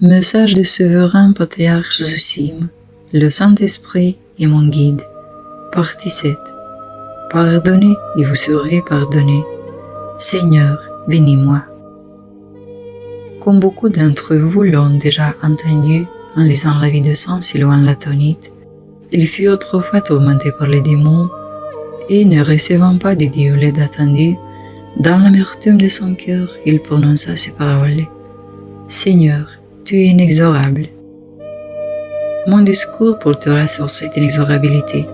Message du souverain patriarche Zosime. Le Saint-Esprit est mon guide. Partie 7. Pardonnez et vous serez pardonné. Seigneur, bénis-moi. Comme beaucoup d'entre vous l'ont déjà entendu en lisant la vie de Saint Silouan l'Atonite, il fut autrefois tourmenté par les démons et ne recevant pas de Dieu l'aide attendue, dans l'amertume de son cœur, il prononça ces paroles. Seigneur, tu es inexorable. Mon discours portera sur cette inexorabilité.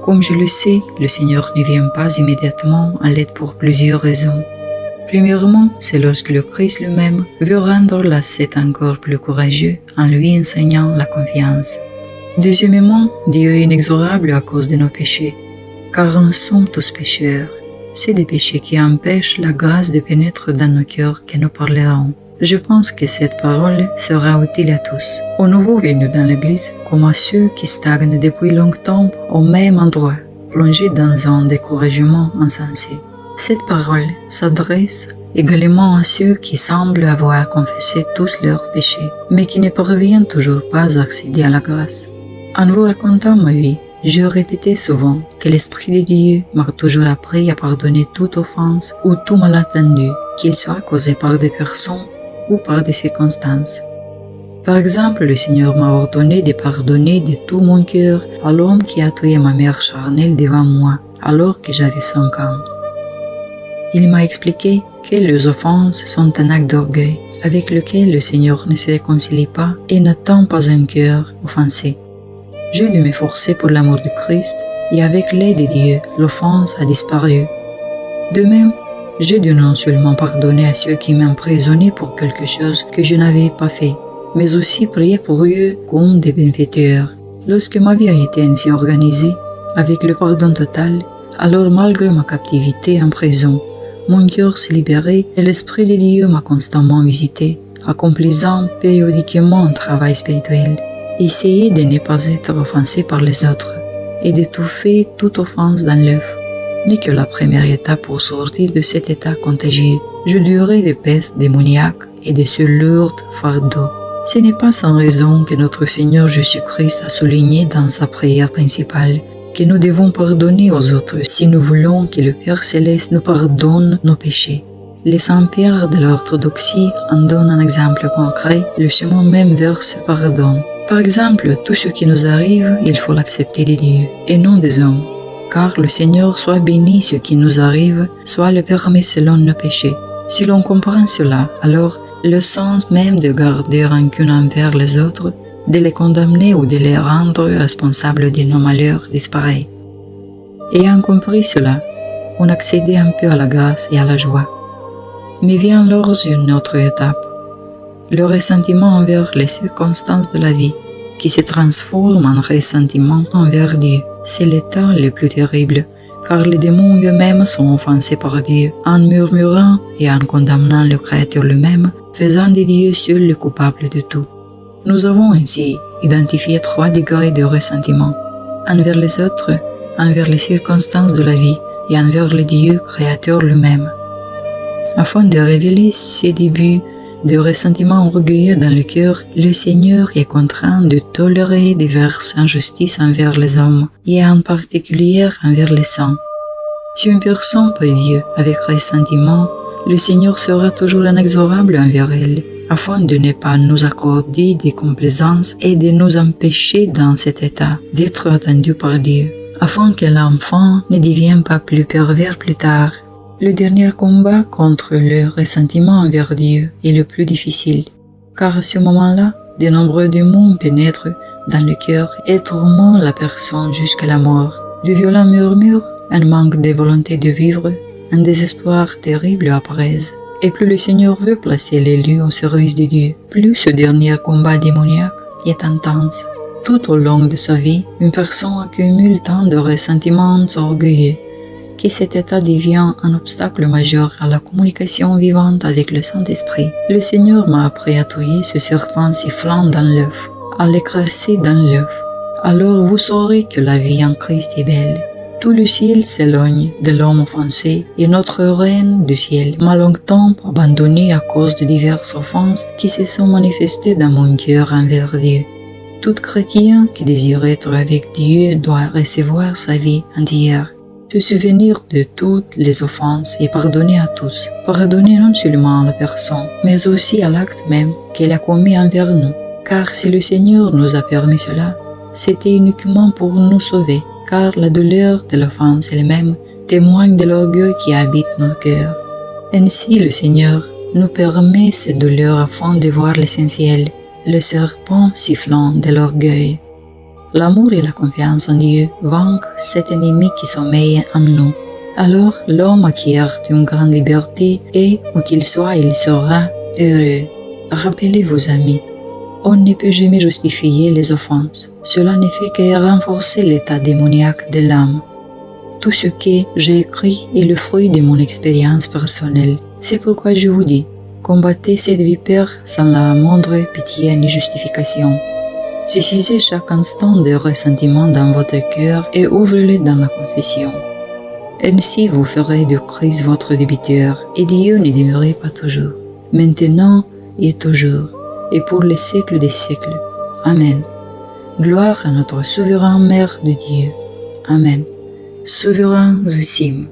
Comme je le sais, le Seigneur ne vient pas immédiatement en l'aide pour plusieurs raisons. Premièrement, c'est lorsque le Christ lui-même veut rendre l'ascète encore plus courageux en lui enseignant la confiance. Deuxièmement, Dieu est inexorable à cause de nos péchés, car nous sommes tous pécheurs. C'est des péchés qui empêchent la grâce de pénétrer dans nos cœurs que nous parlerons. Je pense que cette parole sera utile à tous, aux nouveaux venus dans l'Église, comme à ceux qui stagnent depuis longtemps au même endroit, plongés dans un découragement insensé. Cette parole s'adresse également à ceux qui semblent avoir confessé tous leurs péchés, mais qui ne parviennent toujours pas à accéder à la grâce. En vous racontant ma vie, je répétais souvent que l'Esprit de Dieu m'a toujours appris à pardonner toute offense ou tout malentendu, qu'il soit causé par des personnes ou par des circonstances. Par exemple, le Seigneur m'a ordonné de pardonner de tout mon cœur à l'homme qui a tué ma mère charnelle devant moi, alors que j'avais 5 ans. Il m'a expliqué que les offenses sont un acte d'orgueil, avec lequel le Seigneur ne se réconcilie pas et n'attend pas un cœur offensé. J'ai dû m'efforcer pour l'amour de Christ, et avec l'aide de Dieu, l'offense a disparu. De même, j'ai dû non seulement pardonner à ceux qui m'emprisonnaient pour quelque chose que je n'avais pas fait, mais aussi prier pour eux comme des bienfaiteurs. Lorsque ma vie a été ainsi organisée, avec le pardon total, alors malgré ma captivité en prison, mon cœur s'est libéré et l'Esprit de Dieu m'a constamment visité, accomplissant périodiquement un travail spirituel. Essayez de ne pas être offensé par les autres et d'étouffer toute offense dans l'œuf n'est que la première étape pour sortir de cet état contagieux. Je durais des pestes démoniaques et de ce lourd fardeau. Ce n'est pas sans raison que notre Seigneur Jésus-Christ a souligné dans sa prière principale que nous devons pardonner aux autres si nous voulons que le Père Céleste nous pardonne nos péchés. Les saints-pères de l'orthodoxie en donnent un exemple concret, le chemin même vers ce pardon. Par exemple, tout ce qui nous arrive, il faut l'accepter de Dieu et non des hommes. Car le Seigneur soit béni ce qui nous arrive, soit le permet selon nos péchés. Si l'on comprend cela, alors le sens même de garder rancune envers les autres, de les condamner ou de les rendre responsables de nos malheurs disparaît. Ayant compris cela, on accédait un peu à la grâce et à la joie. Mais vient alors une autre étape, le ressentiment envers les circonstances de la vie, qui se transforme en ressentiment envers Dieu. C'est l'état le plus terrible, car les démons eux-mêmes sont offensés par Dieu, en murmurant et en condamnant le Créateur lui-même, faisant de Dieu seul le coupable de tout. Nous avons ainsi identifié 3 degrés de ressentiment, envers les autres, envers les circonstances de la vie et envers le Dieu Créateur lui-même. Afin de révéler ces débuts de ressentiment orgueilleux dans le cœur, le Seigneur est contraint de tolérer diverses injustices envers les hommes, et en particulier envers les saints. Si une personne prie Dieu avec ressentiment, le Seigneur sera toujours inexorable envers elle, afin de ne pas nous accorder des complaisances et de nous empêcher dans cet état d'être attendu par Dieu, afin que l'enfant ne devienne pas plus pervers plus tard. Le dernier combat contre le ressentiment envers Dieu est le plus difficile, car à ce moment-là, de nombreux démons pénètrent dans le cœur et tourmentent la personne jusqu'à la mort. De violents murmures, un manque de volonté de vivre, un désespoir terrible apparaissent. Et plus le Seigneur veut placer les lieux au service de Dieu, plus ce dernier combat démoniaque est intense. Tout au long de sa vie, une personne accumule tant de ressentiments orgueilleux que cet état devient un obstacle majeur à la communication vivante avec le Saint-Esprit. Le Seigneur m'a appris à tuer ce serpent sifflant dans l'œuf, à l'écraser dans l'œuf. Alors vous saurez que la vie en Christ est belle. Tout le ciel s'éloigne de l'homme offensé et notre reine du ciel m'a longtemps abandonné à cause de diverses offenses qui se sont manifestées dans mon cœur envers Dieu. Tout chrétien qui désire être avec Dieu doit recevoir sa vie entière, se souvenir de toutes les offenses et pardonner à tous. Pardonner non seulement à la personne, mais aussi à l'acte même qu'elle a commis envers nous. Car si le Seigneur nous a permis cela, c'était uniquement pour nous sauver, car la douleur de l'offense elle-même témoigne de l'orgueil qui habite nos cœurs. Ainsi le Seigneur nous permet cette douleur afin de voir l'essentiel, le serpent sifflant de l'orgueil. L'amour et la confiance en Dieu vainquent cet ennemi qui sommeille en nous. Alors l'homme acquiert une grande liberté et, où qu'il soit, il sera heureux. Rappelez-vous, amis, on ne peut jamais justifier les offenses. Cela ne fait que renforcer l'état démoniaque de l'âme. Tout ce que j'ai écrit est le fruit de mon expérience personnelle. C'est pourquoi je vous dis, combattez cette vipère sans la moindre pitié ni justification. Saisissez chaque instant de ressentiment dans votre cœur et ouvrez-le dans la confession. Ainsi vous ferez de Christ votre débiteur, et Dieu ne demeurera pas toujours, maintenant et toujours, et pour les siècles des siècles. Amen. Gloire à notre souverain Mère de Dieu. Amen. Souverain ultime.